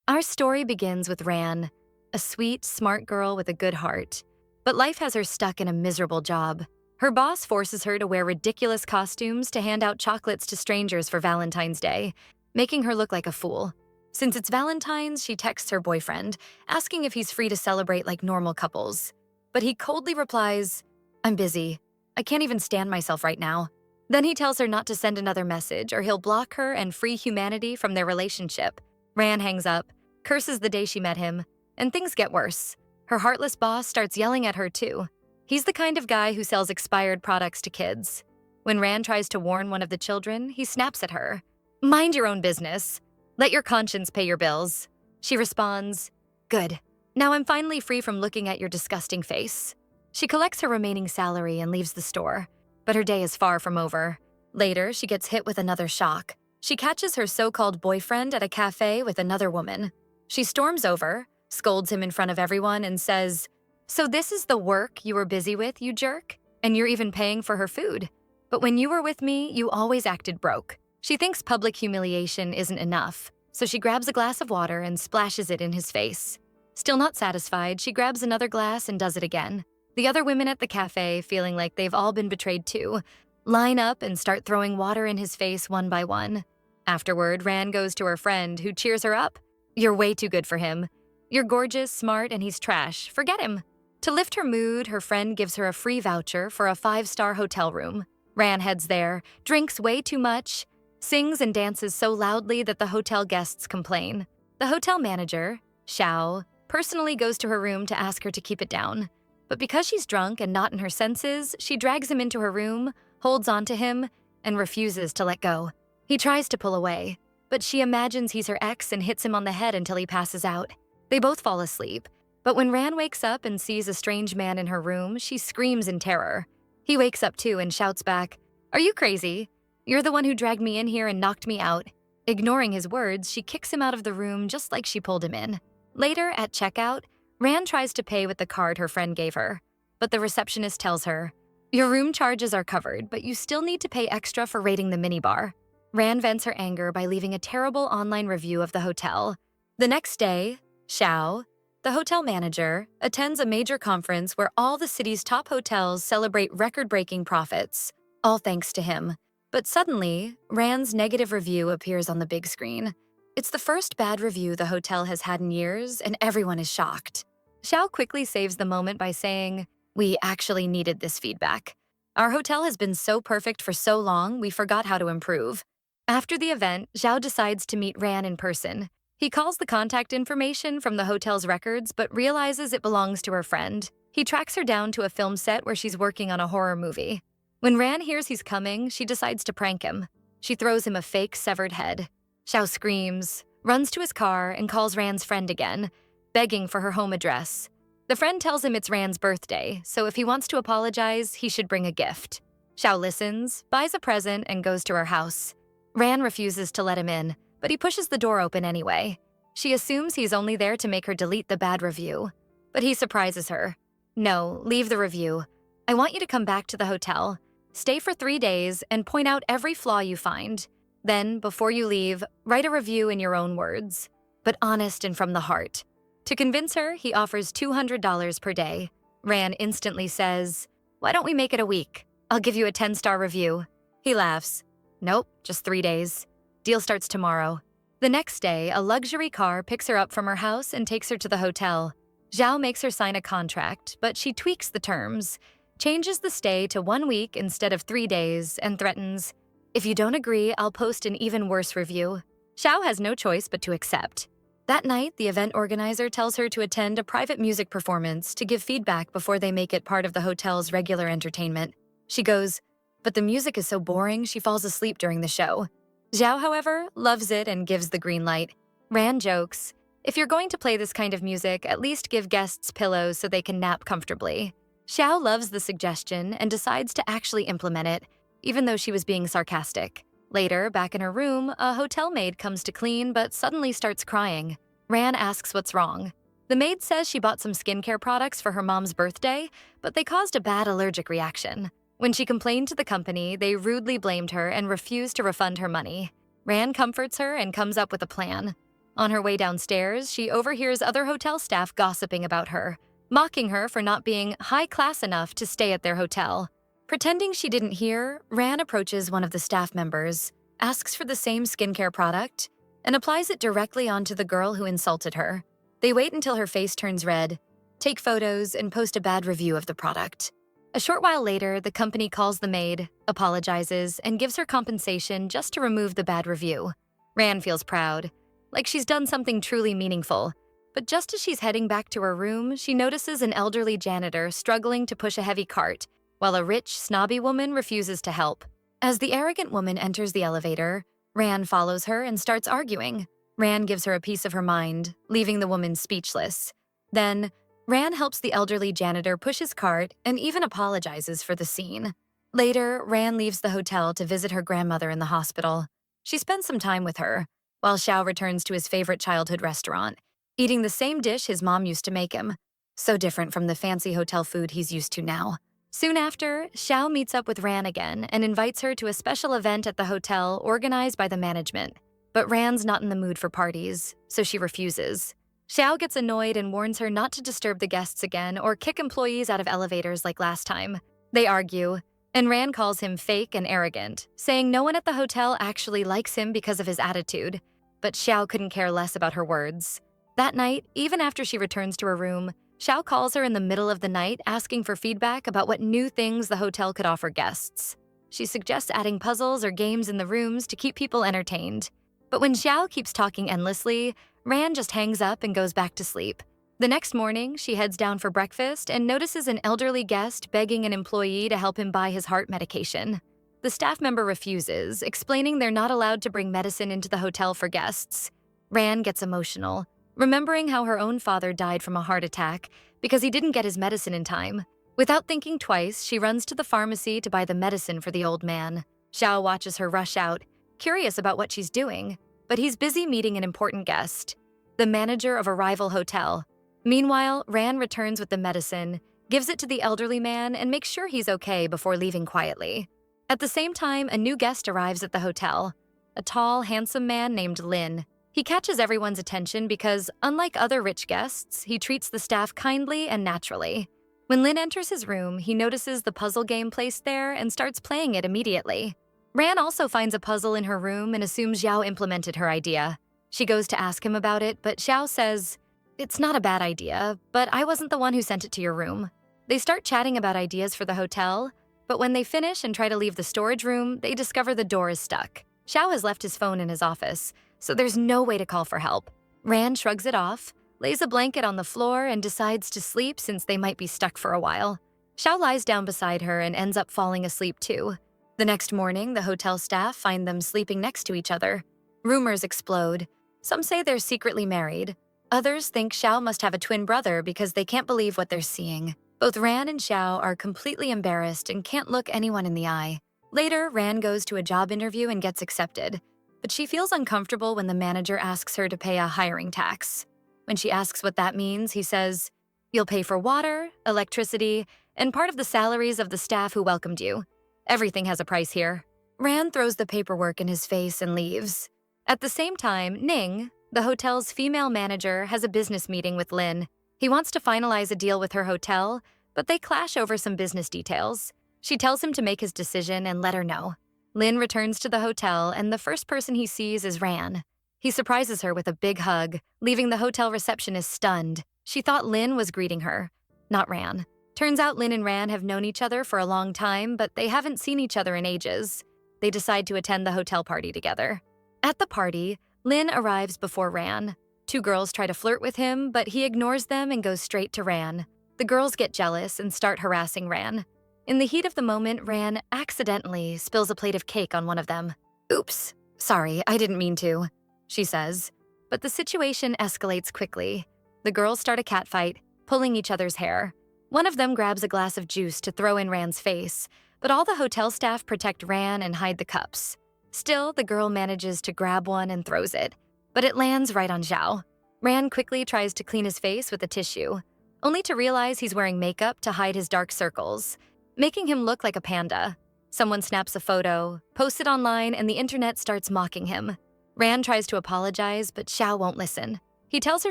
Our story begins with Ran, a sweet, smart girl with a good heart. But life has her stuck in a miserable job. Her boss forces her to wear ridiculous costumes to hand out chocolates to strangers for Valentine's Day, making her look like a fool. Since it's Valentine's, she texts her boyfriend, asking if he's free to celebrate like normal couples. But he coldly replies, "I'm busy. I can't even stand myself right now." Then he tells her not to send another message or he'll block her and free humanity from their relationship. Ran hangs up, curses the day she met him, and things get worse. Her heartless boss starts yelling at her too. He's the kind of guy who sells expired products to kids. When Ran tries to warn one of the children, he snaps at her. "Mind your own business. Let your conscience pay your bills." She responds, "Good. Now I'm finally free from looking at your disgusting face." She collects her remaining salary and leaves the store. But her day is far from over. Later, she gets hit with another shock. She catches her so-called boyfriend at a cafe with another woman. She storms over, scolds him in front of everyone, and says, "So this is the work you were busy with, you jerk? And you're even paying for her food. But when you were with me, you always acted broke." She thinks public humiliation isn't enough, so she grabs a glass of water and splashes it in his face. Still not satisfied, she grabs another glass and does it again. The other women at the cafe, feeling like they've all been betrayed too, line up and start throwing water in his face one by one. Afterward, Ran goes to her friend, who cheers her up. "You're way too good for him. You're gorgeous, smart, and he's trash. Forget him." To lift her mood, her friend gives her a free voucher for a 5-star hotel room. Ran heads there, drinks way too much, sings and dances so loudly that the hotel guests complain. The hotel manager, Xiao, personally goes to her room to ask her to keep it down. But because she's drunk and not in her senses, she drags him into her room, holds onto him, and refuses to let go. He tries to pull away, but she imagines he's her ex and hits him on the head until he passes out. They both fall asleep, but when Ran wakes up and sees a strange man in her room, she screams in terror. He wakes up too and shouts back, "Are you crazy? You're the one who dragged me in here and knocked me out." Ignoring his words, she kicks him out of the room just like she pulled him in. Later, at checkout, Ran tries to pay with the card her friend gave her, but the receptionist tells her, "Your room charges are covered, but you still need to pay extra for raiding the minibar." Ran vents her anger by leaving a terrible online review of the hotel. The next day, Xiao, the hotel manager, attends a major conference where all the city's top hotels celebrate record-breaking profits, all thanks to him. But suddenly, Ran's negative review appears on the big screen. It's the first bad review the hotel has had in years, and everyone is shocked. Xiao quickly saves the moment by saying, "We actually needed this feedback. Our hotel has been so perfect for so long, we forgot how to improve." After the event, Xiao decides to meet Ran in person. He calls the contact information from the hotel's records but realizes it belongs to her friend. He tracks her down to a film set where she's working on a horror movie. When Ran hears he's coming, she decides to prank him. She throws him a fake severed head. Xiao screams, runs to his car, and calls Ran's friend again, begging for her home address. The friend tells him it's Ran's birthday, so if he wants to apologize, he should bring a gift. Xiao listens, buys a present, and goes to her house. Ran refuses to let him in, but he pushes the door open anyway. She assumes he's only there to make her delete the bad review. But he surprises her. "No, leave the review. I want you to come back to the hotel. Stay for 3 days and point out every flaw you find. Then, before you leave, write a review in your own words, but honest and from the heart." To convince her, he offers $200 per day. Ran instantly says, "Why don't we make it a week? I'll give you a 10-star review." He laughs. "Nope, just 3 days. Deal starts tomorrow." The next day, a luxury car picks her up from her house and takes her to the hotel. Zhao makes her sign a contract, but she tweaks the terms, changes the stay to 1 week instead of 3 days, and threatens, "If you don't agree, I'll post an even worse review." Xiao has no choice but to accept. That night, the event organizer tells her to attend a private music performance to give feedback before they make it part of the hotel's regular entertainment. She goes, but the music is so boring she falls asleep during the show. Xiao, however, loves it and gives the green light. Ran jokes, "If you're going to play this kind of music, at least give guests pillows so they can nap comfortably." Xiao loves the suggestion and decides to actually implement it, even though she was being sarcastic. Later, back in her room, a hotel maid comes to clean but suddenly starts crying. Ran asks what's wrong. The maid says she bought some skincare products for her mom's birthday, but they caused a bad allergic reaction. When she complained to the company, they rudely blamed her and refused to refund her money. Ran comforts her and comes up with a plan. On her way downstairs, she overhears other hotel staff gossiping about her, mocking her for not being high class enough to stay at their hotel. Pretending she didn't hear, Ran approaches one of the staff members, asks for the same skincare product, and applies it directly onto the girl who insulted her. They wait until her face turns red, take photos, and post a bad review of the product. A short while later, the company calls the maid, apologizes, and gives her compensation just to remove the bad review. Ran feels proud, like she's done something truly meaningful. But just as she's heading back to her room, she notices an elderly janitor struggling to push a heavy cart, while a rich, snobby woman refuses to help. As the arrogant woman enters the elevator, Ran follows her and starts arguing. Ran gives her a piece of her mind, leaving the woman speechless. Then, Ran helps the elderly janitor push his cart and even apologizes for the scene. Later, Ran leaves the hotel to visit her grandmother in the hospital. She spends some time with her, while Xiao returns to his favorite childhood restaurant, eating the same dish his mom used to make him. So different from the fancy hotel food he's used to now. Soon after, Xiao meets up with Ran again and invites her to a special event at the hotel organized by the management. But Ran's not in the mood for parties, so she refuses. Xiao gets annoyed and warns her not to disturb the guests again or kick employees out of elevators like last time. They argue, and Ran calls him fake and arrogant, saying no one at the hotel actually likes him because of his attitude. But Xiao couldn't care less about her words. That night, even after she returns to her room, Xiao calls her in the middle of the night asking for feedback about what new things the hotel could offer guests. She suggests adding puzzles or games in the rooms to keep people entertained. But when Xiao keeps talking endlessly, Ran just hangs up and goes back to sleep. The next morning, she heads down for breakfast and notices an elderly guest begging an employee to help him buy his heart medication. The staff member refuses, explaining they're not allowed to bring medicine into the hotel for guests. Ran gets emotional, remembering how her own father died from a heart attack because he didn't get his medicine in time. Without thinking twice, she runs to the pharmacy to buy the medicine for the old man. Xiao watches her rush out, curious about what she's doing, but he's busy meeting an important guest, the manager of a rival hotel. Meanwhile, Ran returns with the medicine, gives it to the elderly man, and makes sure he's okay before leaving quietly. At the same time, a new guest arrives at the hotel, a tall, handsome man named Lin. He catches everyone's attention because, unlike other rich guests, he treats the staff kindly and naturally. When Lin enters his room, he notices the puzzle game placed there and starts playing it immediately. Ran also finds a puzzle in her room and assumes Xiao implemented her idea. She goes to ask him about it, but Xiao says, "It's not a bad idea, but I wasn't the one who sent it to your room." They start chatting about ideas for the hotel, but when they finish and try to leave the storage room, they discover the door is stuck. Xiao has left his phone in his office, so there's no way to call for help. Ran shrugs it off, lays a blanket on the floor, and decides to sleep since they might be stuck for a while. Xiao lies down beside her and ends up falling asleep too. The next morning, the hotel staff find them sleeping next to each other. Rumors explode. Some say they're secretly married. Others think Xiao must have a twin brother because they can't believe what they're seeing. Both Ran and Xiao are completely embarrassed and can't look anyone in the eye. Later, Ran goes to a job interview and gets accepted, but she feels uncomfortable when the manager asks her to pay a hiring tax. When she asks what that means, he says, "You'll pay for water, electricity, and part of the salaries of the staff who welcomed you. Everything has a price here." Ran throws the paperwork in his face and leaves. At the same time, Ning, the hotel's female manager, has a business meeting with Lin. He wants to finalize a deal with her hotel, but they clash over some business details. She tells him to make his decision and let her know. Lin returns to the hotel, and the first person he sees is Ran. He surprises her with a big hug, leaving the hotel receptionist stunned. She thought Lin was greeting her, not Ran. Turns out Lin and Ran have known each other for a long time, but they haven't seen each other in ages. They decide to attend the hotel party together. At the party, Lin arrives before Ran. Two girls try to flirt with him, but he ignores them and goes straight to Ran. The girls get jealous and start harassing Ran. In the heat of the moment, Ran accidentally spills a plate of cake on one of them. "Oops, sorry, I didn't mean to," she says. But the situation escalates quickly. The girls start a catfight, pulling each other's hair. One of them grabs a glass of juice to throw in Ran's face, but all the hotel staff protect Ran and hide the cups. Still, the girl manages to grab one and throws it, but it lands right on Xiao. Ran quickly tries to clean his face with a tissue, only to realize he's wearing makeup to hide his dark circles, making him look like a panda. Someone snaps a photo, posts it online, and the internet starts mocking him. Ran tries to apologize, but Xiao won't listen. He tells her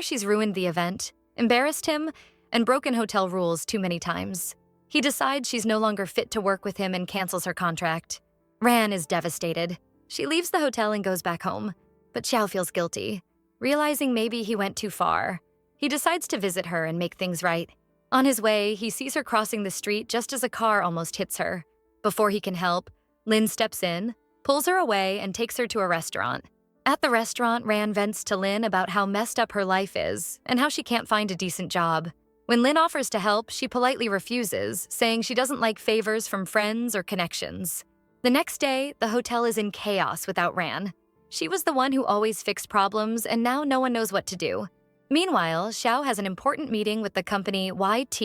she's ruined the event, embarrassed him, and broken hotel rules too many times. He decides she's no longer fit to work with him and cancels her contract. Ran is devastated. She leaves the hotel and goes back home, but Xiao feels guilty. Realizing maybe he went too far, he decides to visit her and make things right. On his way, he sees her crossing the street just as a car almost hits her. Before he can help, Lin steps in, pulls her away, and takes her to a restaurant. At the restaurant, Ran vents to Lin about how messed up her life is and how she can't find a decent job. When Lin offers to help, she politely refuses, saying she doesn't like favors from friends or connections. The next day, the hotel is in chaos without Ran. She was the one who always fixed problems, and now no one knows what to do. Meanwhile, Xiao has an important meeting with the company YT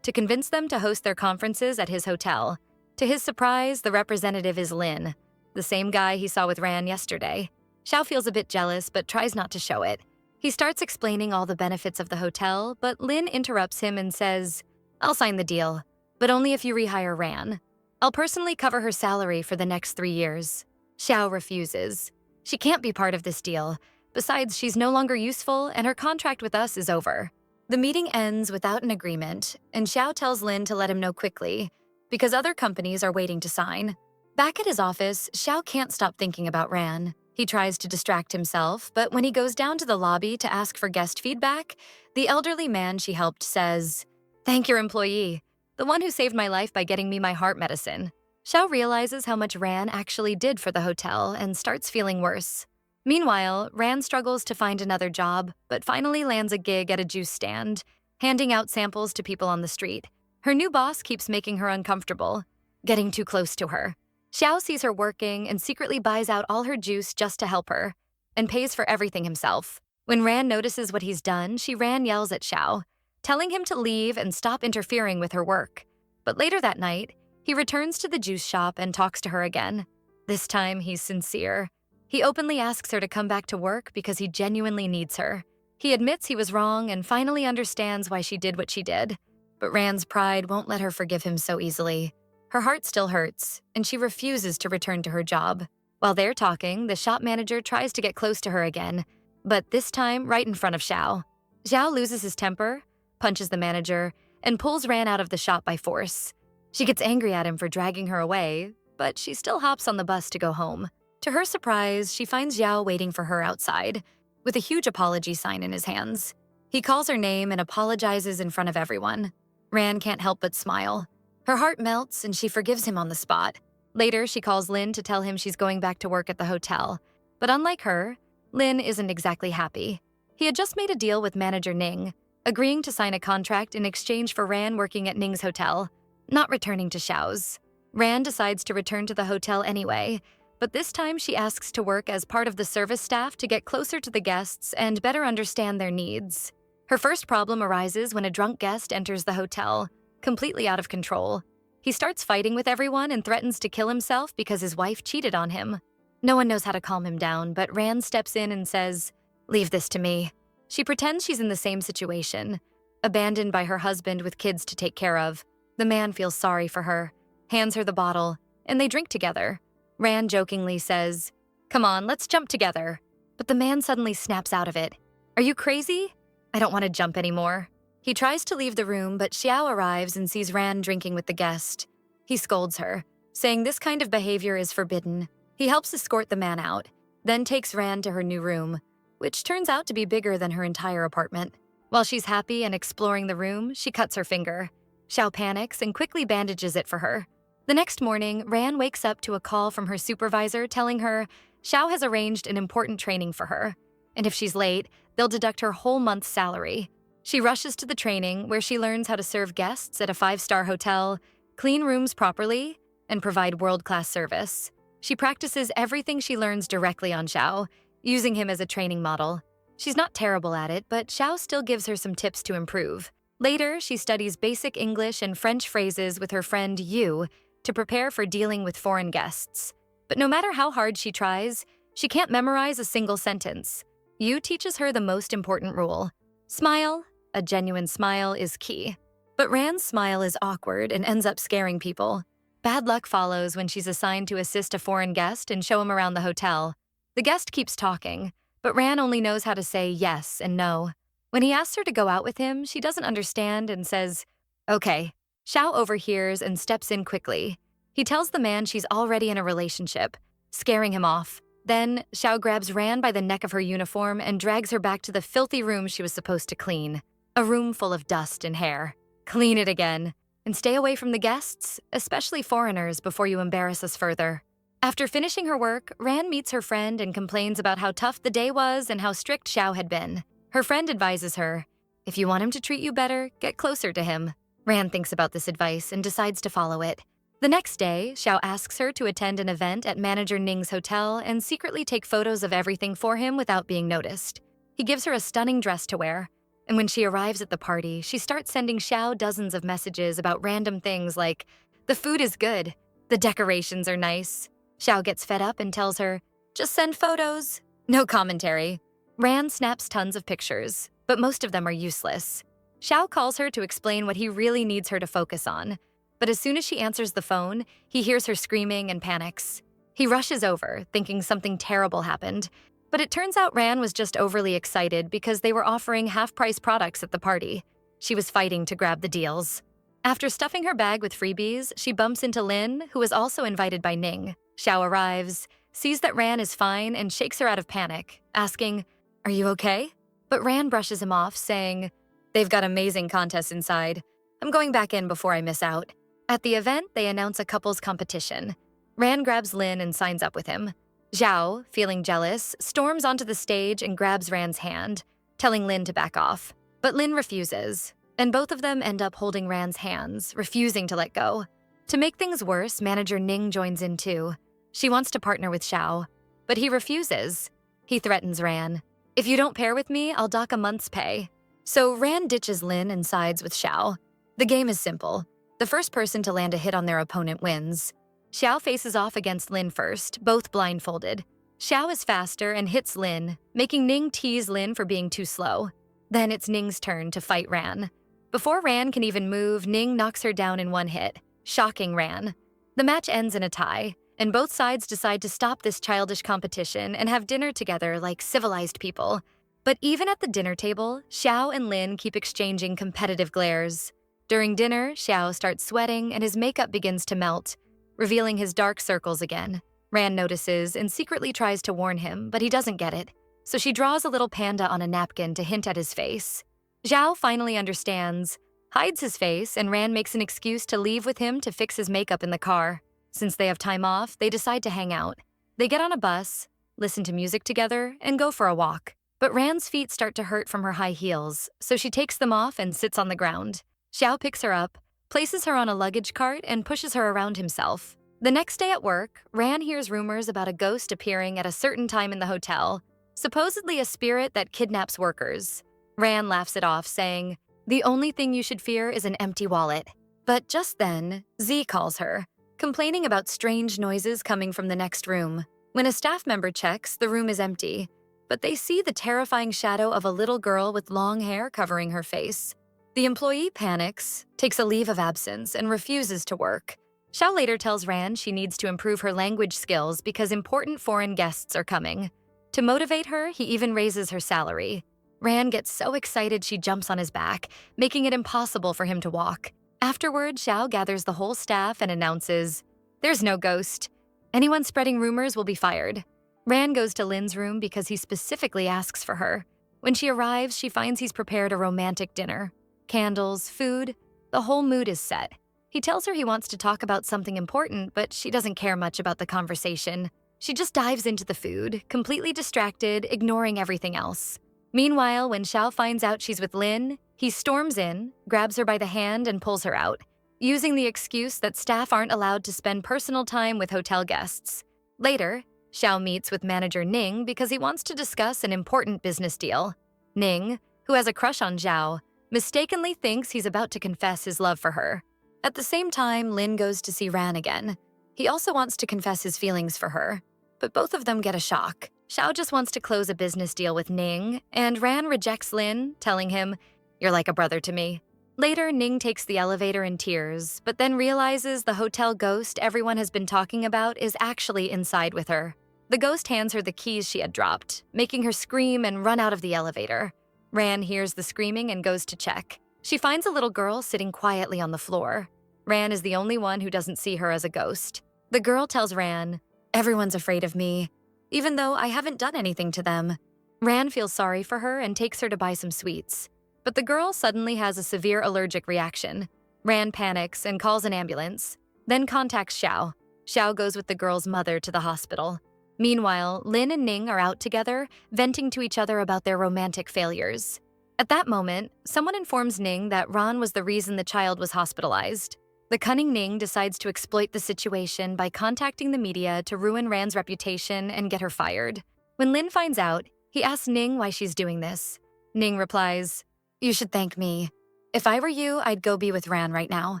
to convince them to host their conferences at his hotel. To his surprise, the representative is Lin, the same guy he saw with Ran yesterday. Xiao feels a bit jealous but tries not to show it. He starts explaining all the benefits of the hotel, but Lin interrupts him and says, "I'll sign the deal, but only if you rehire Ran. I'll personally cover her salary for the next 3 years." Xiao refuses. She can't be part of this deal. Besides, she's no longer useful and her contract with us is over. The meeting ends without an agreement, and Xiao tells Lin to let him know quickly because other companies are waiting to sign. Back at his office, Xiao can't stop thinking about Ran. He tries to distract himself, but when he goes down to the lobby to ask for guest feedback, the elderly man she helped says, "Thank your employee, the one who saved my life by getting me my heart medicine." Xiao realizes how much Ran actually did for the hotel and starts feeling worse. Meanwhile, Ran struggles to find another job, but finally lands a gig at a juice stand, handing out samples to people on the street. Her new boss keeps making her uncomfortable, getting too close to her. Xiao sees her working and secretly buys out all her juice just to help her, and pays for everything himself. When Ran notices what he's done, Ran yells at Xiao, telling him to leave and stop interfering with her work. But later that night, he returns to the juice shop and talks to her again. This time, he's sincere. He openly asks her to come back to work because he genuinely needs her. He admits he was wrong and finally understands why she did what she did. But Ran's pride won't let her forgive him so easily. Her heart still hurts, and she refuses to return to her job. While they're talking, the shop manager tries to get close to her again, but this time right in front of Xiao. Xiao loses his temper, punches the manager, and pulls Ran out of the shop by force. She gets angry at him for dragging her away, but she still hops on the bus to go home. To her surprise, she finds Xiao waiting for her outside, with a huge apology sign in his hands. He calls her name and apologizes in front of everyone. Ran can't help but smile. Her heart melts and she forgives him on the spot. Later, she calls Lin to tell him she's going back to work at the hotel. But unlike her, Lin isn't exactly happy. He had just made a deal with manager Ning, agreeing to sign a contract in exchange for Ran working at Ning's hotel, not returning to Xiao's. Ran decides to return to the hotel anyway, but this time she asks to work as part of the service staff to get closer to the guests and better understand their needs. Her first problem arises when a drunk guest enters the hotel, completely out of control. He starts fighting with everyone and threatens to kill himself because his wife cheated on him. No one knows how to calm him down, but Ran steps in and says, "Leave this to me." She pretends she's in the same situation, abandoned by her husband with kids to take care of. The man feels sorry for her, hands her the bottle, and they drink together. Ran jokingly says, "Come on, let's jump together." But the man suddenly snaps out of it. "Are you crazy? I don't want to jump anymore." He tries to leave the room, but Xiao arrives and sees Ran drinking with the guest. He scolds her, saying this kind of behavior is forbidden. He helps escort the man out, then takes Ran to her new room, which turns out to be bigger than her entire apartment. While she's happy and exploring the room, she cuts her finger. Xiao panics and quickly bandages it for her. The next morning, Ran wakes up to a call from her supervisor telling her Xiao has arranged an important training for her, and if she's late, they'll deduct her whole month's salary. She rushes to the training, where she learns how to serve guests at a 5-star hotel, clean rooms properly, and provide world-class service. She practices everything she learns directly on Xiao, using him as a training model. She's not terrible at it, but Xiao still gives her some tips to improve. Later, she studies basic English and French phrases with her friend Yu to prepare for dealing with foreign guests. But no matter how hard she tries, she can't memorize a single sentence. Yu teaches her the most important rule. Smile. A genuine smile is key. But Ran's smile is awkward and ends up scaring people. Bad luck follows when she's assigned to assist a foreign guest and show him around the hotel. The guest keeps talking, but Ran only knows how to say yes and no. When he asks her to go out with him, she doesn't understand and says, "Okay." Xiao overhears and steps in quickly. He tells the man she's already in a relationship, scaring him off. Then, Xiao grabs Ran by the neck of her uniform and drags her back to the filthy room she was supposed to clean. A room full of dust and hair. Clean it again. And stay away from the guests, especially foreigners, before you embarrass us further. After finishing her work, Ran meets her friend and complains about how tough the day was and how strict Xiao had been. Her friend advises her, "If you want him to treat you better, get closer to him." Ran thinks about this advice and decides to follow it. The next day, Xiao asks her to attend an event at manager Ning's hotel and secretly take photos of everything for him without being noticed. He gives her a stunning dress to wear, and when she arrives at the party, she starts sending Xiao dozens of messages about random things like, "The food is good, the decorations are nice." Xiao gets fed up and tells her, "Just send photos." No commentary. Ran snaps tons of pictures, but most of them are useless. Xiao calls her to explain what he really needs her to focus on, but as soon as she answers the phone, he hears her screaming and panics. He rushes over, thinking something terrible happened, but it turns out Ran was just overly excited because they were offering half-price products at the party. She was fighting to grab the deals. After stuffing her bag with freebies, she bumps into Lin, who is also invited by Ning. Xiao arrives, sees that Ran is fine, and shakes her out of panic, asking, "Are you okay?" But Ran brushes him off, saying, "They've got amazing contests inside. I'm going back in before I miss out." At the event, they announce a couples competition. Ran grabs Lin and signs up with him. Zhao, feeling jealous, storms onto the stage and grabs Ran's hand, telling Lin to back off. But Lin refuses, and both of them end up holding Ran's hands, refusing to let go. To make things worse, manager Ning joins in too. She wants to partner with Xiao, but he refuses. He threatens Ran. "If you don't pair with me, I'll dock a month's pay." So Ran ditches Lin and sides with Xiao. The game is simple. The first person to land a hit on their opponent wins. Xiao faces off against Lin first, both blindfolded. Xiao is faster and hits Lin, making Ning tease Lin for being too slow. Then it's Ning's turn to fight Ran. Before Ran can even move, Ning knocks her down in one hit, shocking Ran. The match ends in a tie, and both sides decide to stop this childish competition and have dinner together like civilized people. But even at the dinner table, Xiao and Lin keep exchanging competitive glares. During dinner, Xiao starts sweating and his makeup begins to melt, revealing his dark circles again. Ran notices and secretly tries to warn him, but he doesn't get it, so she draws a little panda on a napkin to hint at his face. Zhao finally understands, hides his face, and Ran makes an excuse to leave with him to fix his makeup in the car. Since they have time off, they decide to hang out. They get on a bus, listen to music together, and go for a walk. But Ran's feet start to hurt from her high heels, so she takes them off and sits on the ground. Xiao picks her up, places her on a luggage cart, and pushes her around himself. The next day at work, Ran hears rumors about a ghost appearing at a certain time in the hotel, supposedly a spirit that kidnaps workers. Ran laughs it off, saying, "The only thing you should fear is an empty wallet." But just then, Z calls her, complaining about strange noises coming from the next room. When a staff member checks, the room is empty, but they see the terrifying shadow of a little girl with long hair covering her face. The employee panics, takes a leave of absence, and refuses to work. Xiao later tells Ran she needs to improve her language skills because important foreign guests are coming. To motivate her, he even raises her salary. Ran gets so excited she jumps on his back, making it impossible for him to walk. Afterward, Xiao gathers the whole staff and announces, "There's no ghost. Anyone spreading rumors will be fired." Ran goes to Lin's room because he specifically asks for her. When she arrives, she finds he's prepared a romantic dinner. Candles, food, the whole mood is set. He tells her he wants to talk about something important, but she doesn't care much about the conversation. She just dives into the food, completely distracted, ignoring everything else. Meanwhile, when Xiao finds out she's with Lin, he storms in, grabs her by the hand, and pulls her out, using the excuse that staff aren't allowed to spend personal time with hotel guests. Later, Xiao meets with manager Ning because he wants to discuss an important business deal. Ning, who has a crush on Zhao, mistakenly thinks he's about to confess his love for her. At the same time, Lin goes to see Ran again. He also wants to confess his feelings for her, but both of them get a shock. Xiao just wants to close a business deal with Ning, and Ran rejects Lin, telling him, "You're like a brother to me." Later, Ning takes the elevator in tears, but then realizes the hotel ghost everyone has been talking about is actually inside with her. The ghost hands her the keys she had dropped, making her scream and run out of the elevator. Ran hears the screaming and goes to check. She finds a little girl sitting quietly on the floor. Ran is the only one who doesn't see her as a ghost. The girl tells Ran, "Everyone's afraid of me, even though I haven't done anything to them." Ran feels sorry for her and takes her to buy some sweets. But the girl suddenly has a severe allergic reaction. Ran panics and calls an ambulance, then contacts Xiao. Xiao goes with the girl's mother to the hospital. Meanwhile, Lin and Ning are out together, venting to each other about their romantic failures. At that moment, someone informs Ning that Ran was the reason the child was hospitalized. The cunning Ning decides to exploit the situation by contacting the media to ruin Ran's reputation and get her fired. When Lin finds out, he asks Ning why she's doing this. Ning replies, "You should thank me. If I were you, I'd go be with Ran right now."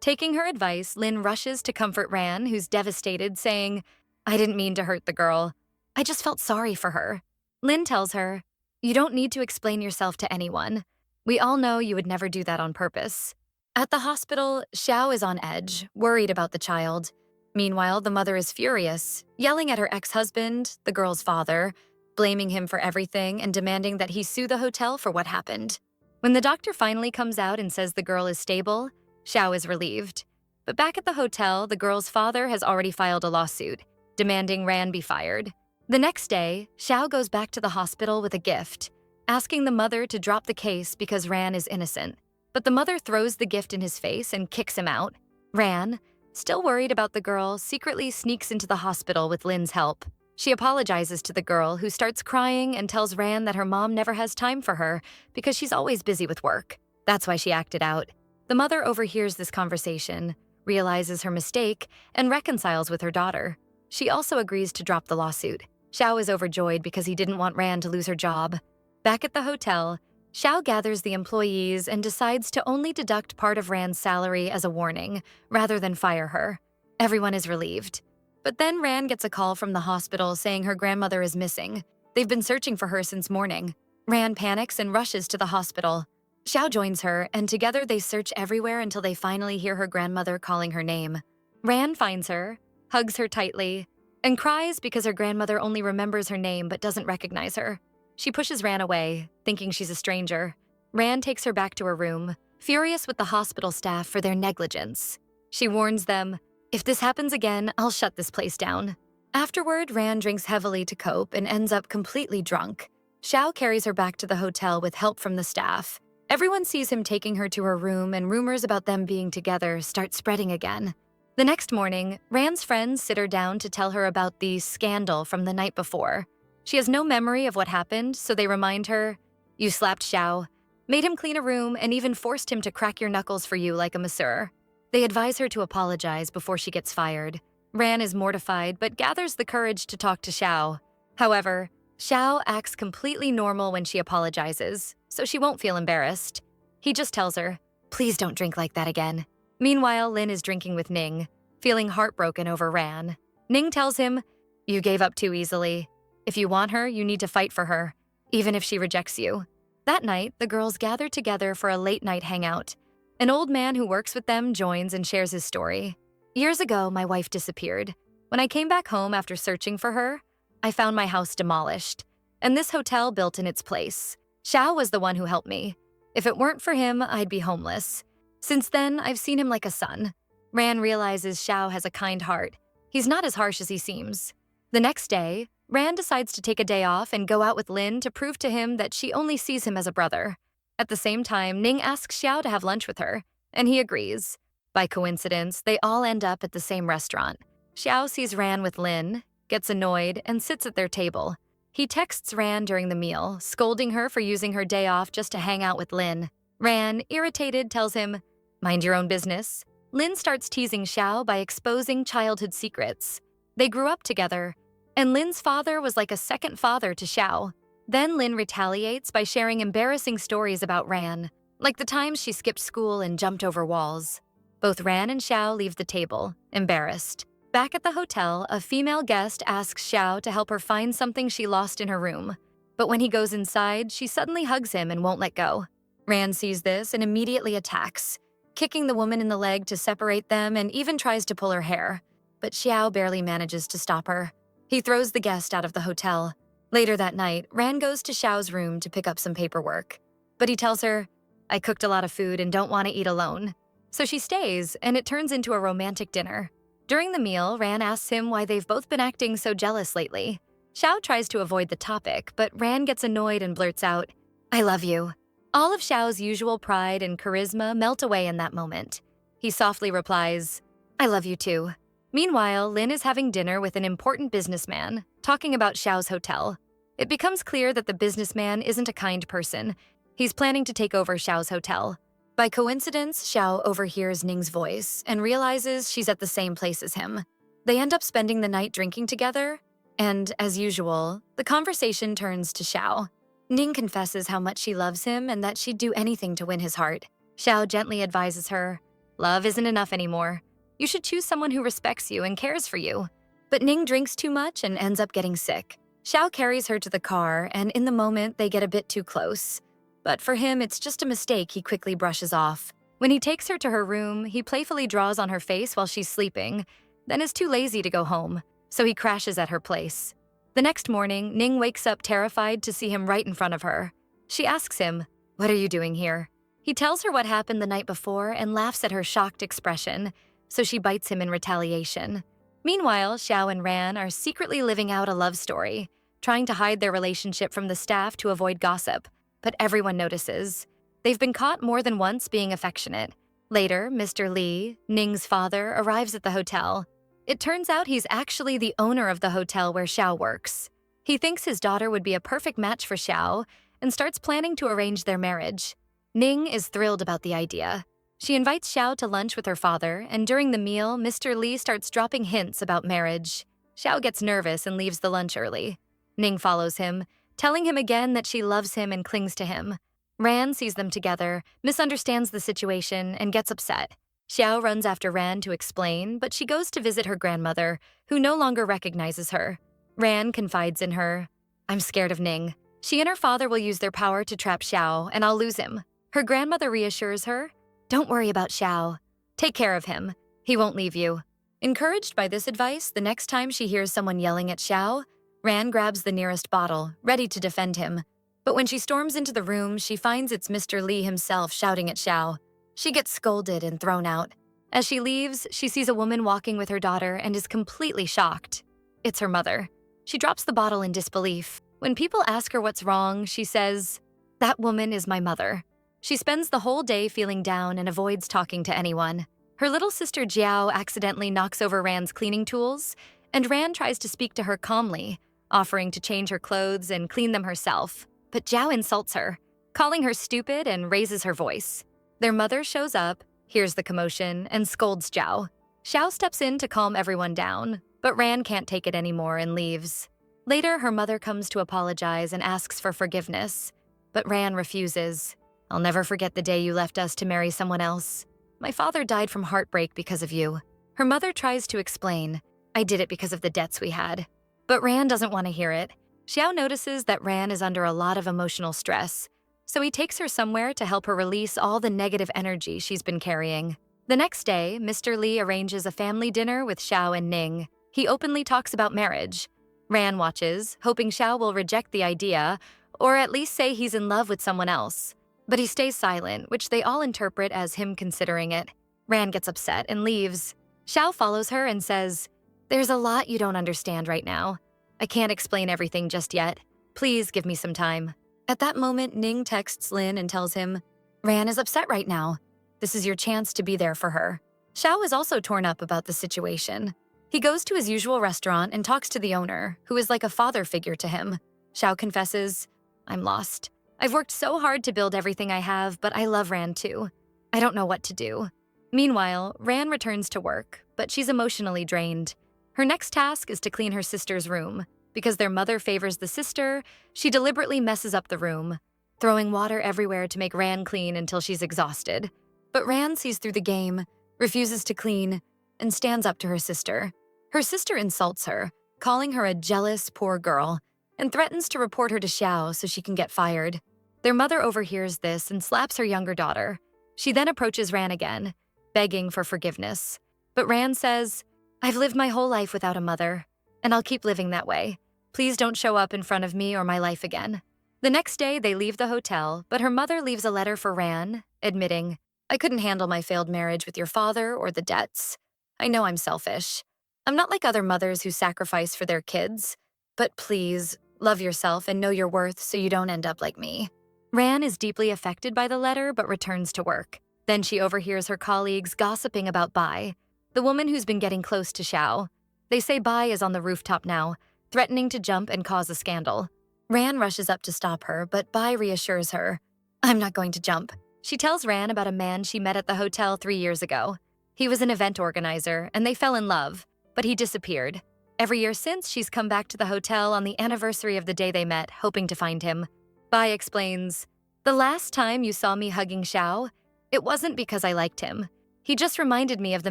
Taking her advice, Lin rushes to comfort Ran, who's devastated, saying, "I didn't mean to hurt the girl. I just felt sorry for her." Lin tells her, "You don't need to explain yourself to anyone. We all know you would never do that on purpose." At the hospital, Xiao is on edge, worried about the child. Meanwhile, the mother is furious, yelling at her ex-husband, the girl's father, blaming him for everything and demanding that he sue the hotel for what happened. When the doctor finally comes out and says the girl is stable, Xiao is relieved. But back at the hotel, the girl's father has already filed a lawsuit, demanding Ran be fired. The next day, Xiao goes back to the hospital with a gift, asking the mother to drop the case because Ran is innocent. But the mother throws the gift in his face and kicks him out. Ran, still worried about the girl, secretly sneaks into the hospital with Lin's help. She apologizes to the girl, who starts crying and tells Ran that her mom never has time for her because she's always busy with work. That's why she acted out. The mother overhears this conversation, realizes her mistake, and reconciles with her daughter. She also agrees to drop the lawsuit. Xiao is overjoyed because he didn't want Ran to lose her job. Back at the hotel, Xiao gathers the employees and decides to only deduct part of Ran's salary as a warning, rather than fire her. Everyone is relieved. But then Ran gets a call from the hospital saying her grandmother is missing. They've been searching for her since morning. Ran panics and rushes to the hospital. Xiao joins her, and together they search everywhere until they finally hear her grandmother calling her name. Ran finds her, hugs her tightly, and cries because her grandmother only remembers her name but doesn't recognize her. She pushes Ran away, thinking she's a stranger. Ran takes her back to her room, furious with the hospital staff for their negligence. She warns them, "If this happens again, I'll shut this place down." Afterward, Ran drinks heavily to cope and ends up completely drunk. Xiao carries her back to the hotel with help from the staff. Everyone sees him taking her to her room, and rumors about them being together start spreading again. The next morning, Ran's friends sit her down to tell her about the scandal from the night before. She has no memory of what happened, so they remind her, "You slapped Xiao, made him clean a room, and even forced him to crack your knuckles for you like a masseur." They advise her to apologize before she gets fired. Ran is mortified but gathers the courage to talk to Xiao. However, Xiao acts completely normal when she apologizes, so she won't feel embarrassed. He just tells her, "Please don't drink like that again." Meanwhile, Lin is drinking with Ning, feeling heartbroken over Ran. Ning tells him, "You gave up too easily. If you want her, you need to fight for her, even if she rejects you." That night, the girls gather together for a late-night hangout. An old man who works with them joins and shares his story. "Years ago, my wife disappeared. When I came back home after searching for her, I found my house demolished, and this hotel built in its place. Xiao was the one who helped me. If it weren't for him, I'd be homeless. Since then, I've seen him like a son." Ran realizes Xiao has a kind heart. He's not as harsh as he seems. The next day, Ran decides to take a day off and go out with Lin to prove to him that she only sees him as a brother. At the same time, Ning asks Xiao to have lunch with her, and he agrees. By coincidence, they all end up at the same restaurant. Xiao sees Ran with Lin, gets annoyed, and sits at their table. He texts Ran during the meal, scolding her for using her day off just to hang out with Lin. Ran, irritated, tells him, "Mind your own business." Lin starts teasing Xiao by exposing childhood secrets. They grew up together, and Lin's father was like a second father to Xiao. Then Lin retaliates by sharing embarrassing stories about Ran, like the times she skipped school and jumped over walls. Both Ran and Xiao leave the table, embarrassed. Back at the hotel, a female guest asks Xiao to help her find something she lost in her room. But when he goes inside, she suddenly hugs him and won't let go. Ran sees this and immediately attacks, kicking the woman in the leg to separate them and even tries to pull her hair. But Xiao barely manages to stop her. He throws the guest out of the hotel. Later that night, Ran goes to Xiao's room to pick up some paperwork. But he tells her, I cooked a lot of food and don't want to eat alone. So she stays, and it turns into a romantic dinner. During the meal, Ran asks him why they've both been acting so jealous lately. Xiao tries to avoid the topic, but Ran gets annoyed and blurts out, I love you. All of Xiao's usual pride and charisma melt away in that moment. He softly replies, I love you too. Meanwhile, Lin is having dinner with an important businessman, talking about Xiao's hotel. It becomes clear that the businessman isn't a kind person. He's planning to take over Xiao's hotel. By coincidence, Xiao overhears Ning's voice and realizes she's at the same place as him. They end up spending the night drinking together, and, as usual, the conversation turns to Xiao. Ning confesses how much she loves him and that she'd do anything to win his heart. Xiao gently advises her, love isn't enough anymore. You should choose someone who respects you and cares for you. But Ning drinks too much and ends up getting sick. Xiao carries her to the car, and in the moment, they get a bit too close. But for him, it's just a mistake he quickly brushes off. When he takes her to her room, he playfully draws on her face while she's sleeping, then is too lazy to go home, so he crashes at her place. The next morning, Ning wakes up terrified to see him right in front of her. She asks him, what are you doing here? He tells her what happened the night before and laughs at her shocked expression, so she bites him in retaliation. Meanwhile, Xiao and Ran are secretly living out a love story, trying to hide their relationship from the staff to avoid gossip. But everyone notices. They've been caught more than once being affectionate. Later, Mr. Li, Ning's father, arrives at the hotel. It turns out he's actually the owner of the hotel where Xiao works. He thinks his daughter would be a perfect match for Xiao and starts planning to arrange their marriage. Ning is thrilled about the idea. She invites Xiao to lunch with her father, and during the meal, Mr. Li starts dropping hints about marriage. Xiao gets nervous and leaves the lunch early. Ning follows him, telling him again that she loves him and clings to him. Ran sees them together, misunderstands the situation, and gets upset. Xiao runs after Ran to explain, but she goes to visit her grandmother, who no longer recognizes her. Ran confides in her, I'm scared of Ning. She and her father will use their power to trap Xiao, and I'll lose him. Her grandmother reassures her, don't worry about Xiao. Take care of him. He won't leave you. Encouraged by this advice, the next time she hears someone yelling at Xiao, Ran grabs the nearest bottle, ready to defend him. But when she storms into the room, she finds it's Mr. Li himself shouting at Xiao. She gets scolded and thrown out. As she leaves, she sees a woman walking with her daughter and is completely shocked. It's her mother. She drops the bottle in disbelief. When people ask her what's wrong, she says, that woman is my mother. She spends the whole day feeling down and avoids talking to anyone. Her little sister Jiao accidentally knocks over Ran's cleaning tools, and Ran tries to speak to her calmly, offering to change her clothes and clean them herself. But Jiao insults her, calling her stupid and raises her voice. Their mother shows up, hears the commotion, and scolds Jiao. Xiao steps in to calm everyone down, but Ran can't take it anymore and leaves. Later, her mother comes to apologize and asks for forgiveness, but Ran refuses. I'll never forget the day you left us to marry someone else. My father died from heartbreak because of you. Her mother tries to explain, I did it because of the debts we had. But Ran doesn't want to hear it. Xiao notices that Ran is under a lot of emotional stress, so he takes her somewhere to help her release all the negative energy she's been carrying. The next day, Mr. Li arranges a family dinner with Xiao and Ning. He openly talks about marriage. Ran watches, hoping Xiao will reject the idea, or at least say he's in love with someone else. But he stays silent, which they all interpret as him considering it. Ran gets upset and leaves. Xiao follows her and says, there's a lot you don't understand right now. I can't explain everything just yet. Please give me some time. At that moment, Ning texts Lin and tells him, Ran is upset right now. This is your chance to be there for her. Xiao is also torn up about the situation. He goes to his usual restaurant and talks to the owner, who is like a father figure to him. Xiao confesses, I'm lost. I've worked so hard to build everything I have, but I love Ran too. I don't know what to do. Meanwhile, Ran returns to work, but she's emotionally drained. Her next task is to clean her sister's room. Because their mother favors the sister, she deliberately messes up the room, throwing water everywhere to make Ran clean until she's exhausted. But Ran sees through the game, refuses to clean, and stands up to her sister. Her sister insults her, calling her a jealous, poor girl, and threatens to report her to Xiao so she can get fired. Their mother overhears this and slaps her younger daughter. She then approaches Ran again, begging for forgiveness. But Ran says, I've lived my whole life without a mother. and I'll keep living that way. Please don't show up in front of me or my life again." The next day, they leave the hotel, but her mother leaves a letter for Ran, admitting, "I couldn't handle my failed marriage with your father or the debts. I know I'm selfish. I'm not like other mothers who sacrifice for their kids. But please, love yourself and know your worth so you don't end up like me." Ran is deeply affected by the letter but returns to work. Then she overhears her colleagues gossiping about Bai, the woman who's been getting close to Xiao. They say Bai is on the rooftop now, threatening to jump and cause a scandal. Ran rushes up to stop her, but Bai reassures her, "I'm not going to jump." She tells Ran about a man she met at the hotel 3 years ago. He was an event organizer, and they fell in love, but he disappeared. Every year since, she's come back to the hotel on the anniversary of the day they met, hoping to find him. Bai explains, "The last time you saw me hugging Xiao, it wasn't because I liked him. He just reminded me of the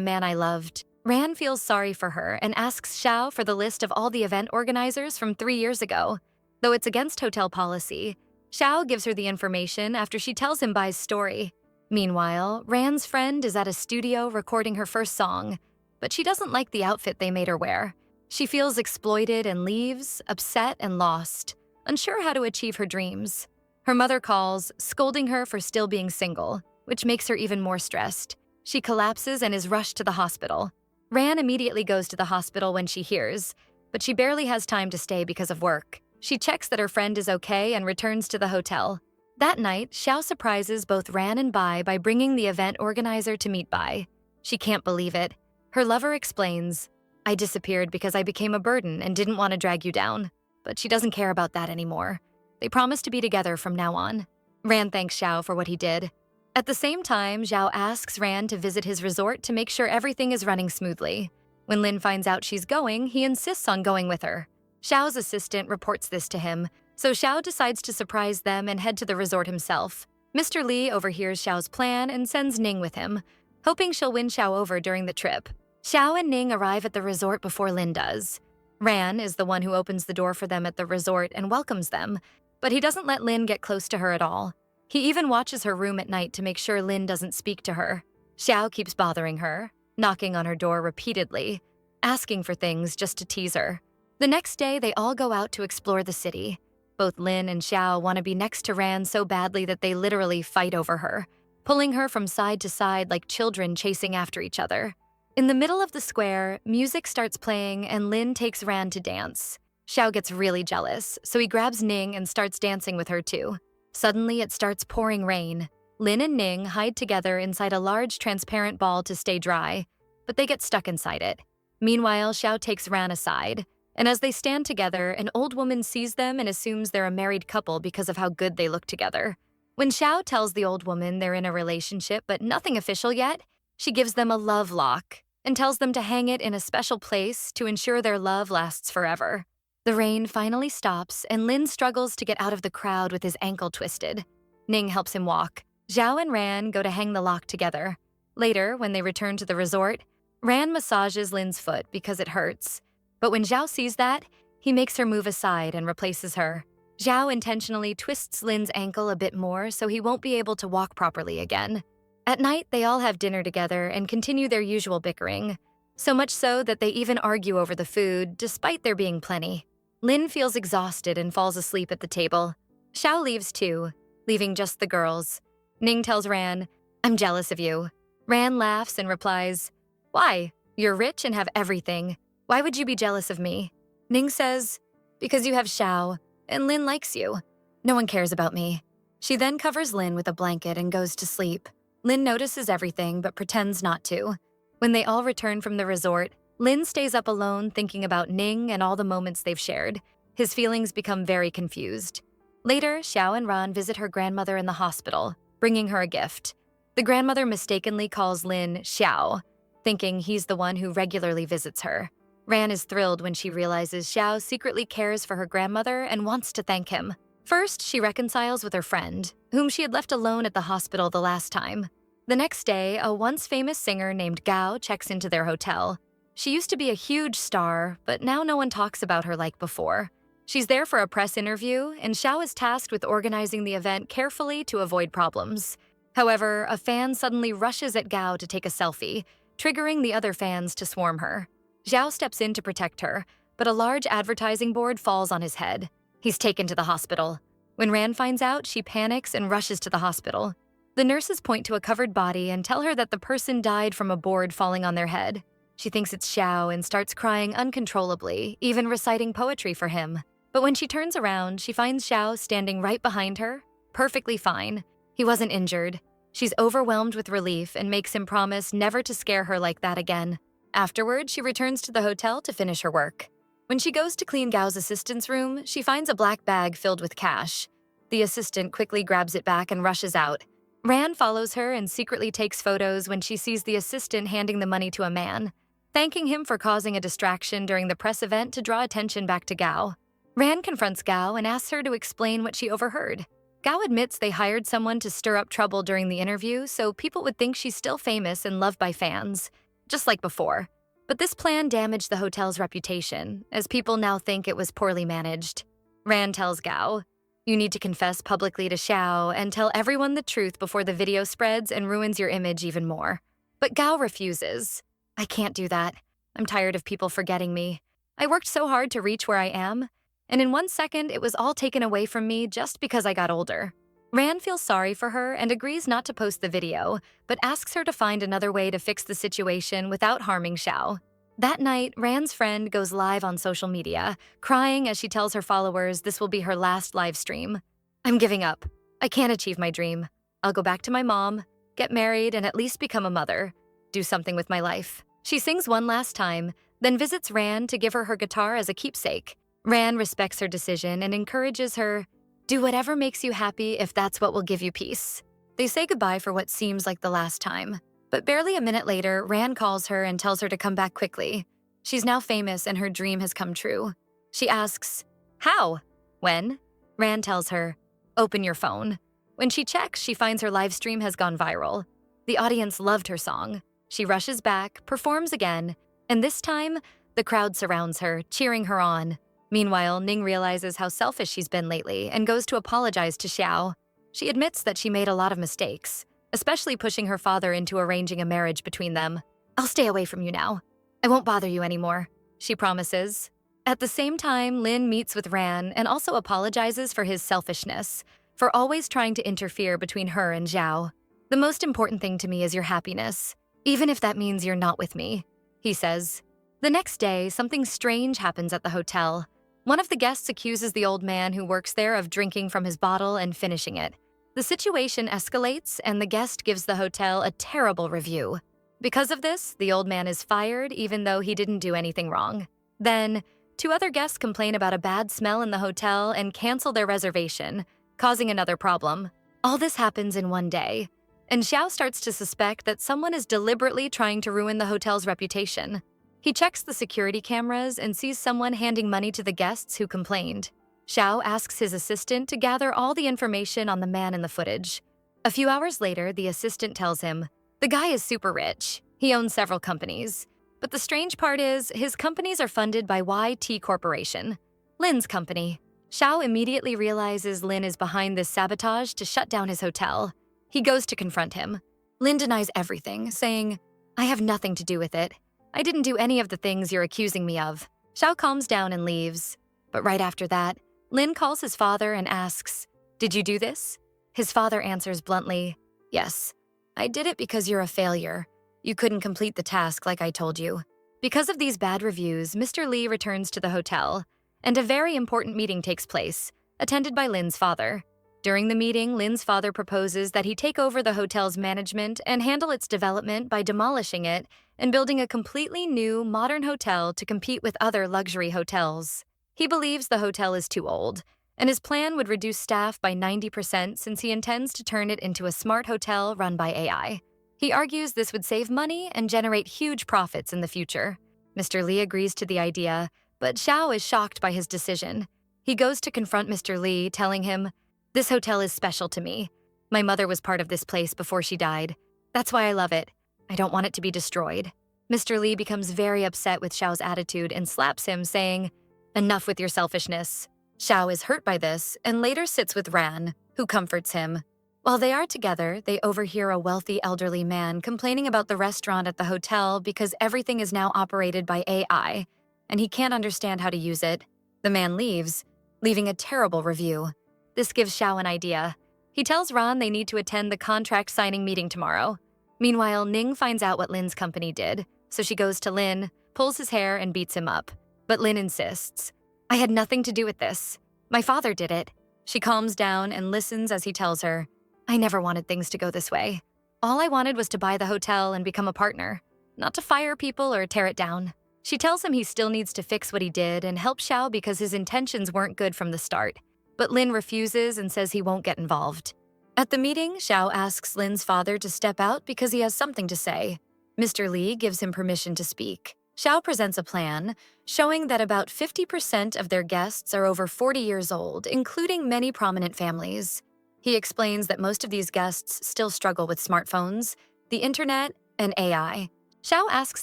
man I loved." Ran feels sorry for her and asks Xiao for the list of all the event organizers from 3 years ago. Though it's against hotel policy, Xiao gives her the information after she tells him Bai's story. Meanwhile, Ran's friend is at a studio recording her first song, but she doesn't like the outfit they made her wear. She feels exploited and leaves, upset and lost, unsure how to achieve her dreams. Her mother calls, scolding her for still being single, which makes her even more stressed. She collapses and is rushed to the hospital. Ran immediately goes to the hospital when she hears, but she barely has time to stay because of work. She checks that her friend is okay and returns to the hotel. That night, Xiao surprises both Ran and Bai by bringing the event organizer to meet Bai. She can't believe it. Her lover explains, "I disappeared because I became a burden and didn't want to drag you down." But she doesn't care about that anymore. They promise to be together from now on. Ran thanks Xiao for what he did. At the same time, Xiao asks Ran to visit his resort to make sure everything is running smoothly. When Lin finds out she's going, he insists on going with her. Xiao's assistant reports this to him, so Xiao decides to surprise them and head to the resort himself. Mr. Li overhears Xiao's plan and sends Ning with him, hoping she'll win Xiao over during the trip. Xiao and Ning arrive at the resort before Lin does. Ran is the one who opens the door for them at the resort and welcomes them, but he doesn't let Lin get close to her at all. He even watches her room at night to make sure Lin doesn't speak to her. Xiao keeps bothering her, knocking on her door repeatedly, asking for things just to tease her. The next day, they all go out to explore the city. Both Lin and Xiao want to be next to Ran so badly that they literally fight over her, pulling her from side to side like children chasing after each other. In the middle of the square, music starts playing and Lin takes Ran to dance. Xiao gets really jealous, so he grabs Ning and starts dancing with her too. Suddenly, it starts pouring rain. Lin and Ning hide together inside a large transparent ball to stay dry, but they get stuck inside it. Meanwhile, Xiao takes Ran aside, and as they stand together, an old woman sees them and assumes they're a married couple because of how good they look together. When Xiao tells the old woman they're in a relationship but nothing official yet, she gives them a love lock and tells them to hang it in a special place to ensure their love lasts forever. The rain finally stops, and Lin struggles to get out of the crowd with his ankle twisted. Ning helps him walk. Xiao and Ran go to hang the lock together. Later, when they return to the resort, Ran massages Lin's foot because it hurts. But when Xiao sees that, he makes her move aside and replaces her. Xiao intentionally twists Lin's ankle a bit more so he won't be able to walk properly again. At night, they all have dinner together and continue their usual bickering, so much so that they even argue over the food, despite there being plenty. Lin feels exhausted and falls asleep at the table. Xiao leaves too, leaving just the girls. Ning tells Ran, "I'm jealous of you." Ran laughs and replies, "Why? You're rich and have everything. Why would you be jealous of me?" Ning says, "Because you have Xiao, and Lin likes you. No one cares about me." She then covers Lin with a blanket and goes to sleep. Lin notices everything but pretends not to. When they all return from the resort, Lin stays up alone thinking about Ning and all the moments they've shared. His feelings become very confused. Later, Xiao and Ran visit her grandmother in the hospital, bringing her a gift. The grandmother mistakenly calls Lin Xiao, thinking he's the one who regularly visits her. Ran is thrilled when she realizes Xiao secretly cares for her grandmother and wants to thank him. First, she reconciles with her friend, whom she had left alone at the hospital the last time. The next day, a once famous singer named Gao checks into their hotel. She used to be a huge star, but now no one talks about her like before. She's there for a press interview, and Xiao is tasked with organizing the event carefully to avoid problems. However, a fan suddenly rushes at Gao to take a selfie, triggering the other fans to swarm her. Xiao steps in to protect her, but a large advertising board falls on his head. He's taken to the hospital. When Rand finds out, she panics and rushes to the hospital. The nurses point to a covered body and tell her that the person died from a board falling on their head. She thinks it's Xiao and starts crying uncontrollably, even reciting poetry for him. But when she turns around, she finds Xiao standing right behind her, perfectly fine. He wasn't injured. She's overwhelmed with relief and makes him promise never to scare her like that again. Afterward, she returns to the hotel to finish her work. When she goes to clean Gao's assistant's room, she finds a black bag filled with cash. The assistant quickly grabs it back and rushes out. Rand follows her and secretly takes photos when she sees the assistant handing the money to a man, thanking him for causing a distraction during the press event to draw attention back to Gao. Rand confronts Gao and asks her to explain what she overheard. Gao admits they hired someone to stir up trouble during the interview so people would think she's still famous and loved by fans, just like before. But this plan damaged the hotel's reputation, as people now think it was poorly managed. Rand tells Gao, "You need to confess publicly to Xiao and tell everyone the truth before the video spreads and ruins your image even more." But Gao refuses. "I can't do that. I'm tired of people forgetting me. I worked so hard to reach where I am, and in 1 second it was all taken away from me just because I got older." Rand feels sorry for her and agrees not to post the video, but asks her to find another way to fix the situation without harming Xiao. That night, Rand's friend goes live on social media, crying as she tells her followers this will be her last live stream. "I'm giving up. I can't achieve my dream. I'll go back to my mom, get married, and at least become a mother. Do something with my life." She sings one last time, then visits Rand to give her her guitar as a keepsake. Rand respects her decision and encourages her, "Do whatever makes you happy if that's what will give you peace." They say goodbye for what seems like the last time. But barely a minute later, Rand calls her and tells her to come back quickly. She's now famous and her dream has come true. She asks, "How? When?" Rand tells her, "Open your phone." When she checks, she finds her live stream has gone viral. The audience loved her song. She rushes back, performs again, and this time, the crowd surrounds her, cheering her on. Meanwhile, Ning realizes how selfish she's been lately and goes to apologize to Xiao. She admits that she made a lot of mistakes, especially pushing her father into arranging a marriage between them. "I'll stay away from you now. I won't bother you anymore," she promises. At the same time, Lin meets with Ran and also apologizes for his selfishness, for always trying to interfere between her and Zhao. "The most important thing to me is your happiness, even if that means you're not with me," he says. The next day, something strange happens at the hotel. One of the guests accuses the old man who works there of drinking from his bottle and finishing it. The situation escalates, and the guest gives the hotel a terrible review. Because of this, the old man is fired even though he didn't do anything wrong. Then, 2 other guests complain about a bad smell in the hotel and cancel their reservation, causing another problem. All this happens in one day, and Xiao starts to suspect that someone is deliberately trying to ruin the hotel's reputation. He checks the security cameras and sees someone handing money to the guests who complained. Xiao asks his assistant to gather all the information on the man in the footage. A few hours later, the assistant tells him, "The guy is super rich. He owns several companies. But the strange part is, his companies are funded by YT Corporation, Lin's company." Xiao immediately realizes Lin is behind this sabotage to shut down his hotel. He goes to confront him. Lin denies everything, saying, "I have nothing to do with it. I didn't do any of the things you're accusing me of." Xiao calms down and leaves. But right after that, Lin calls his father and asks, "Did you do this?" His father answers bluntly, "Yes, I did it because you're a failure. You couldn't complete the task like I told you." Because of these bad reviews, Mr. Li returns to the hotel, and a very important meeting takes place, attended by Lin's father. During the meeting, Lin's father proposes that he take over the hotel's management and handle its development by demolishing it and building a completely new, modern hotel to compete with other luxury hotels. He believes the hotel is too old, and his plan would reduce staff by 90% since he intends to turn it into a smart hotel run by AI. He argues this would save money and generate huge profits in the future. Mr. Li agrees to the idea, but Xiao is shocked by his decision. He goes to confront Mr. Li, telling him, "This hotel is special to me. My mother was part of this place before she died. That's why I love it. I don't want it to be destroyed." Mr. Li becomes very upset with Xiao's attitude and slaps him, saying, "Enough with your selfishness." Xiao is hurt by this and later sits with Ran, who comforts him. While they are together, they overhear a wealthy elderly man complaining about the restaurant at the hotel because everything is now operated by AI, and he can't understand how to use it. The man leaves, leaving a terrible review. This gives Xiao an idea. He tells Ran they need to attend the contract signing meeting tomorrow. Meanwhile, Ning finds out what Lin's company did, so she goes to Lin, pulls his hair, and beats him up. But Lin insists. I had nothing to do with this. My father did it. She calms down and listens as he tells her, I never wanted things to go this way. All I wanted was to buy the hotel and become a partner, not to fire people or tear it down. She tells him he still needs to fix what he did and help Xiao because his intentions weren't good from the start. But Lin refuses and says he won't get involved. At the meeting, Xiao asks Lin's father to step out because he has something to say. Mr. Li gives him permission to speak. Xiao presents a plan, showing that about 50% of their guests are over 40 years old, including many prominent families. He explains that most of these guests still struggle with smartphones, the internet, and AI. Xiao asks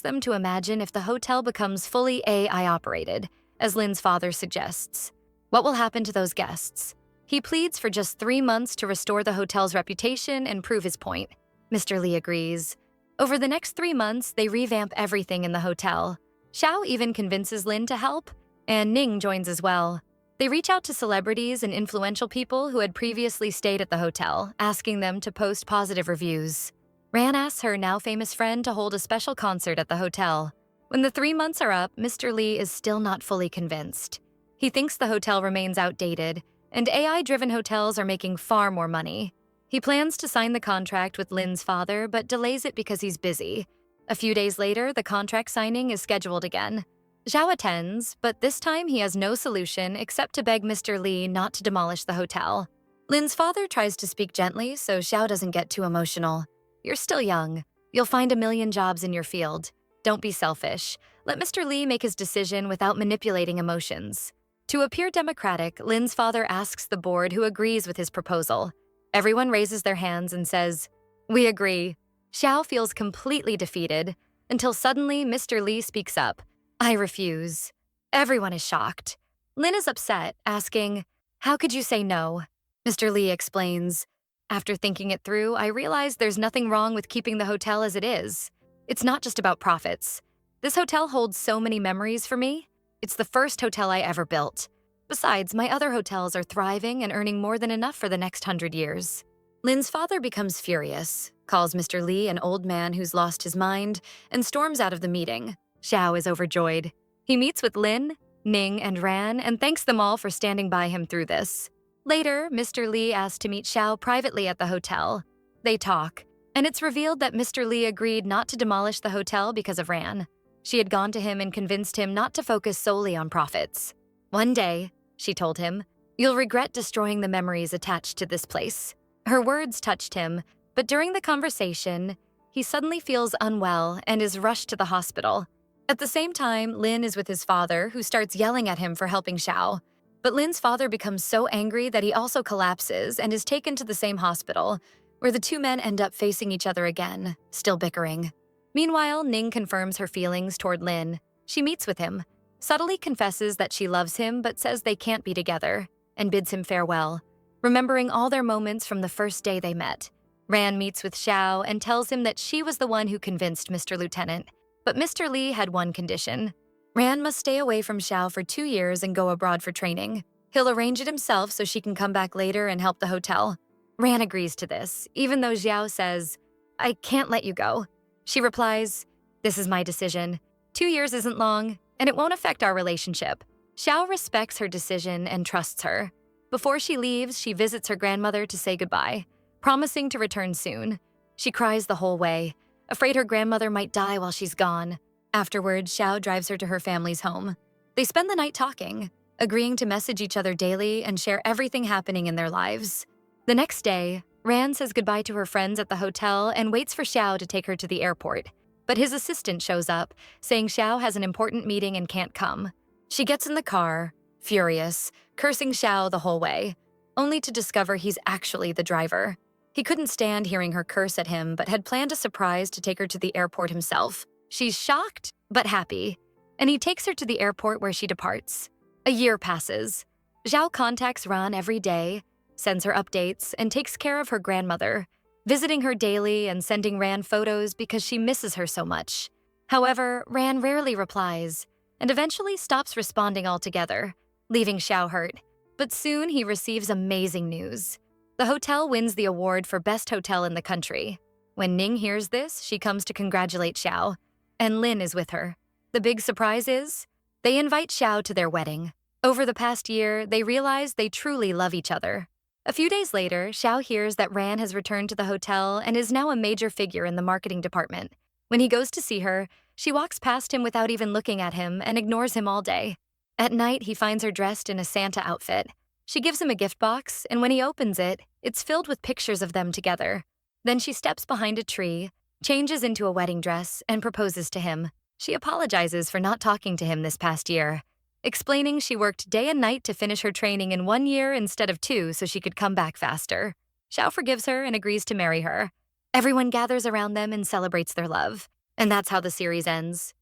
them to imagine if the hotel becomes fully AI-operated, as Lin's father suggests. What will happen to those guests? He pleads for just 3 months to restore the hotel's reputation and prove his point. Mr. Li agrees. Over the next 3 months, they revamp everything in the hotel. Xiao even convinces Lin to help, and Ning joins as well. They reach out to celebrities and influential people who had previously stayed at the hotel, asking them to post positive reviews. Ran asks her now famous friend to hold a special concert at the hotel. When the 3 months are up, Mr. Li is still not fully convinced. He thinks the hotel remains outdated, and AI-driven hotels are making far more money. He plans to sign the contract with Lin's father, but delays it because he's busy. A few days later, the contract signing is scheduled again. Zhao attends, but this time he has no solution except to beg Mr. Li not to demolish the hotel. Lin's father tries to speak gently so Xiao doesn't get too emotional. You're still young. You'll find a million jobs in your field. Don't be selfish. Let Mr. Li make his decision without manipulating emotions. To appear democratic, Lin's father asks the board who agrees with his proposal. Everyone raises their hands and says, We agree. Xiao feels completely defeated, until suddenly Mr. Li speaks up. I refuse. Everyone is shocked. Lin is upset, asking, How could you say no? Mr. Li explains, After thinking it through, I realized there's nothing wrong with keeping the hotel as it is. It's not just about profits. This hotel holds so many memories for me. It's the first hotel I ever built. Besides, my other hotels are thriving and earning more than enough for the next 100 years. Lin's father becomes furious, calls Mr. Li an old man who's lost his mind, and storms out of the meeting. Xiao is overjoyed. He meets with Lin, Ning, and Ran and thanks them all for standing by him through this. Later, Mr. Li asks to meet Xiao privately at the hotel. They talk, and it's revealed that Mr. Li agreed not to demolish the hotel because of Ran. She had gone to him and convinced him not to focus solely on profits. One day, she told him, you'll regret destroying the memories attached to this place. Her words touched him, but during the conversation, he suddenly feels unwell and is rushed to the hospital. At the same time, Lin is with his father, who starts yelling at him for helping Xiao. But Lin's father becomes so angry that he also collapses and is taken to the same hospital, where the two men end up facing each other again, still bickering. Meanwhile, Ning confirms her feelings toward Lin. She meets with him, subtly confesses that she loves him but says they can't be together, and bids him farewell, remembering all their moments from the first day they met. Ran meets with Xiao and tells him that she was the one who convinced Mr. Lieutenant, but Mr. Li had one condition. Ran must stay away from Xiao for 2 years and go abroad for training. He'll arrange it himself so she can come back later and help the hotel. Ran agrees to this, even though Xiao says, I can't let you go. She replies, This is my decision. 2 years isn't long, and it won't affect our relationship. Xiao respects her decision and trusts her. Before she leaves, she visits her grandmother to say goodbye, promising to return soon. She cries the whole way, afraid her grandmother might die while she's gone. Afterwards, Xiao drives her to her family's home. They spend the night talking, agreeing to message each other daily and share everything happening in their lives. The next day, Ran says goodbye to her friends at the hotel and waits for Xiao to take her to the airport. But his assistant shows up, saying Xiao has an important meeting and can't come. She gets in the car, furious, cursing Xiao the whole way, only to discover he's actually the driver. He couldn't stand hearing her curse at him, but had planned a surprise to take her to the airport himself. She's shocked, but happy, and he takes her to the airport where she departs. A year passes. Zhao contacts Ran every day, sends her updates, and takes care of her grandmother, visiting her daily and sending Ran photos because she misses her so much. However, Ran rarely replies. and eventually stops responding altogether, leaving Xiao hurt. But soon he receives amazing news. The hotel wins the award for best hotel in the country. When Ning hears this, she comes to congratulate Xiao, and Lin is with her. The big surprise is, they invite Xiao to their wedding. Over the past year, they realize they truly love each other. A few days later, Xiao hears that Ran has returned to the hotel and is now a major figure in the marketing department. When he goes to see her, she walks past him without even looking at him and ignores him all day. At night, he finds her dressed in a Santa outfit. She gives him a gift box, and when he opens it, it's filled with pictures of them together. Then she steps behind a tree, changes into a wedding dress, and proposes to him. She apologizes for not talking to him this past year, explaining she worked day and night to finish her training in 1 year instead of 2 so she could come back faster. Xiao forgives her and agrees to marry her. Everyone gathers around them and celebrates their love. And that's how the series ends.